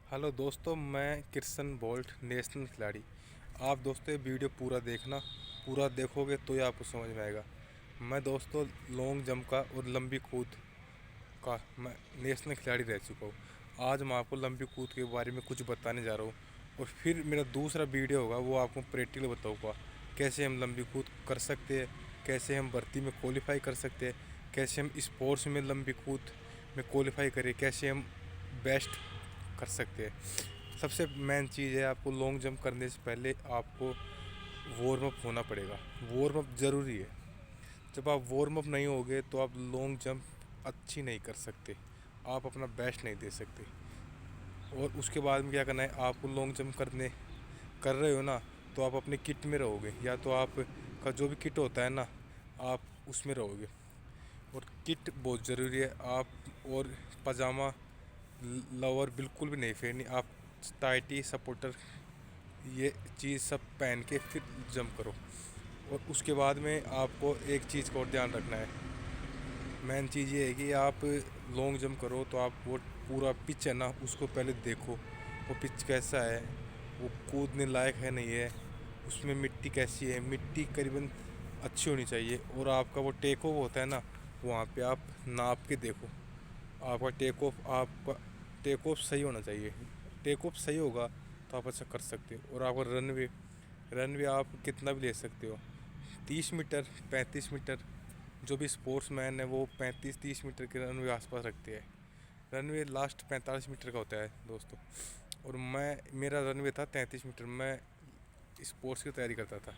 Hello दोस्तों, मैं Krishna bolt national खिलाड़ी। आप दोस्तों ये वीडियो पूरा देखना, पूरा देखोगे तो ही आपको समझ में आएगा। मैं दोस्तों लॉन्ग जंप का और लंबी कूद का मैं नेशनल खिलाड़ी रह चुका हूँ। आज मैं आपको लंबी कूद के बारे में कुछ बताने जा रहा हूँ और फिर मेरा दूसरा वीडियो होगा, वो आपको प्रैक्टिकल बताऊँगा कैसे हम लंबी कूद कर सकते हैं, कैसे हम भर्ती में क्वालिफाई कर सकते हैं, कैसे हम स्पोर्ट्स में लंबी कूद में क्वालिफाई करें, कैसे हम बेस्ट कर सकते हैं। सबसे मेन चीज़ है, आपको लॉन्ग जंप करने से पहले आपको वार्म अप होना पड़ेगा। वार्म अप ज़रूरी है। जब आप वार्म अप नहीं होगे तो आप लॉन्ग जंप अच्छी नहीं कर सकते, आप अपना बेस्ट नहीं दे सकते। और उसके बाद में क्या करना है, आपको लॉन्ग जंप कर रहे हो ना, तो आप अपने किट में रहोगे, या तो आपका जो भी किट होता है ना, आप उसमें रहोगे। और किट बहुत ज़रूरी है। आप और पजामा लोअर बिल्कुल भी नहीं फेरनी, आप टाइटी सपोर्टर ये चीज़ सब पहन के फिर जंप करो। और उसके बाद में आपको एक चीज़ का और ध्यान रखना है। मेन चीज़ ये है कि आप लॉन्ग जंप करो तो आप वो पूरा पिच है ना, उसको पहले देखो, वो पिच कैसा है, वो कूदने लायक है नहीं है, उसमें मिट्टी कैसी है, मिट्टी करीबन अच्छी होनी चाहिए। और आपका वो टेक ऑफ होता है ना, वहाँ पे आप नाप के देखो, आपका टेक ऑफ सही होना चाहिए। टेक ऑफ सही होगा तो आप अच्छा कर सकते हो। और आपका रनवे आप कितना भी ले सकते हो, 30 मीटर, 35 मीटर। जो भी स्पोर्ट्स मैन है वो 35-30 मीटर के रनवे आसपास रखते हैं। रनवे लास्ट 45 मीटर का होता है दोस्तों। और मेरा रनवे था 33 मीटर। मैं स्पोर्ट्स की तैयारी करता था।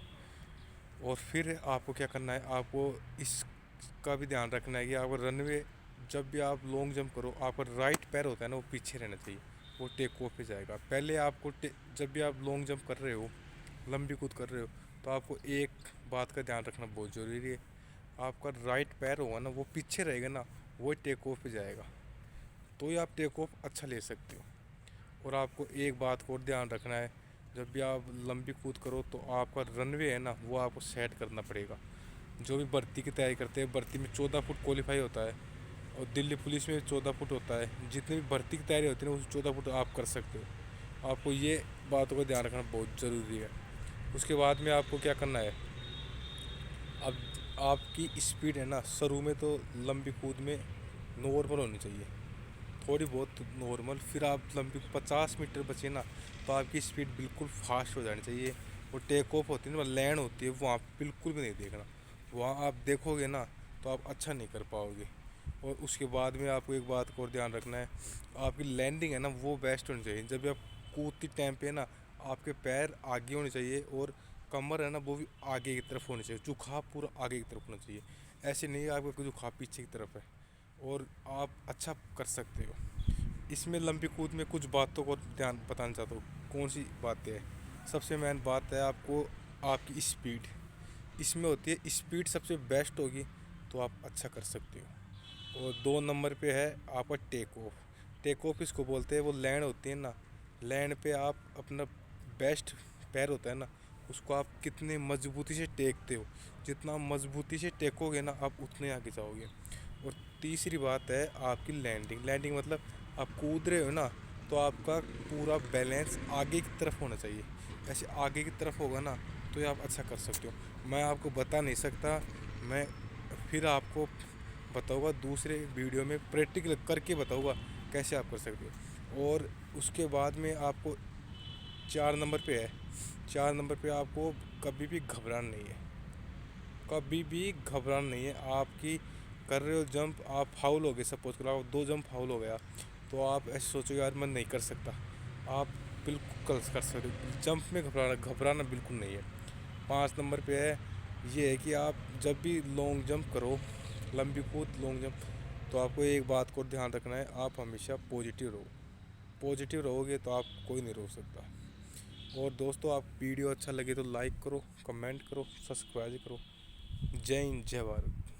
और फिर आपको क्या करना है, आपको इसका भी ध्यान रखना है कि आपका रनवे, जब भी आप लॉन्ग जंप करो, आपका राइट पैर होता है ना, वो पीछे रहना चाहिए, वो टेक ऑफ पे जाएगा। पहले आपको जब भी आप लॉन्ग जंप कर रहे हो, लंबी कूद कर रहे हो, तो आपको एक बात का ध्यान रखना बहुत ज़रूरी है। आपका राइट पैर होगा ना, वो पीछे रहेगा ना, वो टेक ऑफ पे जाएगा, तो ही आप टेक ऑफ अच्छा ले सकते हो। और आपको एक बात को और ध्यान रखना है, जब भी आप लंबी कूद करो तो आपका रनवे है ना, वो आपको सेट करना पड़ेगा। जो भी भर्ती की तैयारी करते हैं, भर्ती में 14 फुट क्वालिफाई होता है, और दिल्ली पुलिस में 14 फुट होता है। जितनी भी भर्ती की तैयारी होती है ना, उस 14 फुट आप कर सकते हो। आपको ये बातों का ध्यान रखना बहुत ज़रूरी है। उसके बाद में आपको क्या करना है, अब आपकी स्पीड है ना, शुरू में तो लंबी कूद में नॉर्मल होनी चाहिए, थोड़ी बहुत नॉर्मल। फिर आप लंबी 50 मीटर बचे ना, तो आपकी स्पीड बिल्कुल फास्ट हो जानी चाहिए। वो टेक ऑफ होती है ना, लैंड होती है, वहाँ बिल्कुल भी नहीं देखना। वहाँ आप देखोगे ना तो आप अच्छा नहीं कर पाओगे। और उसके बाद में आपको एक बात को और ध्यान रखना है, आपकी लैंडिंग है ना, वो बेस्ट होनी चाहिए। जब भी आप कूदती टाइम पे ना, आपके पैर आगे होने चाहिए, और कमर है ना, वो भी आगे की तरफ होनी चाहिए, झुकाव पूरा आगे की तरफ होना चाहिए। ऐसे नहीं आपका झुकाव पीछे की तरफ है। और आप अच्छा कर सकते हो। इसमें लंबी कूद में कुछ बातों को ध्यान बताना चाहता हूँ। कौन सी बातें हैं? सबसे मेन बात है आपको, आपकी स्पीड। इसमें होती है स्पीड, सबसे बेस्ट होगी तो आप अच्छा कर सकते हो। और 2 नंबर पे है आपका टेक ऑफ। टेक ऑफ इसको बोलते हैं, वो लैंड होती है ना, लैंड पे आप अपना बेस्ट पैर होता है ना, उसको आप कितने मजबूती से टेकते हो। जितना मजबूती से टेकोगे ना, आप उतने आगे जाओगे। और तीसरी बात है आपकी लैंडिंग। लैंडिंग मतलब आप कूद रहे हो ना, तो आपका पूरा बैलेंस आगे की तरफ होना चाहिए। ऐसे आगे की तरफ होगा ना, तो ये आप अच्छा कर सकते हो। मैं आपको बता नहीं सकता, मैं फिर आपको बताऊंगा दूसरे वीडियो में, प्रैक्टिकल करके बताऊंगा कैसे आप कर सकते हो। और उसके बाद में आपको 4 नंबर पे है, 4 नंबर पे आपको कभी भी घबराना नहीं है, कभी भी घबराना नहीं है। आपकी कर रहे हो जंप, आप फाउल हो गए, सपोज करो आप 2 जंप फाउल हो गया, तो आप ऐसे सोचोगे यार मैं नहीं कर सकता। आप बिल्कुल कर सकते हो। जंप में घबराना घबराना बिल्कुल नहीं है। 5 नंबर पे है, ये है कि आप जब भी लॉन्ग जंप करो, लंबी कूद लॉन्ग जंप, तो आपको एक बात को ध्यान रखना है, आप हमेशा पॉजिटिव रहो। पॉजिटिव रहोगे तो आप कोई नहीं रोक सकता। और दोस्तों, आप वीडियो अच्छा लगे तो लाइक करो, कमेंट करो, सब्सक्राइब करो। जय हिंद, जय भारत।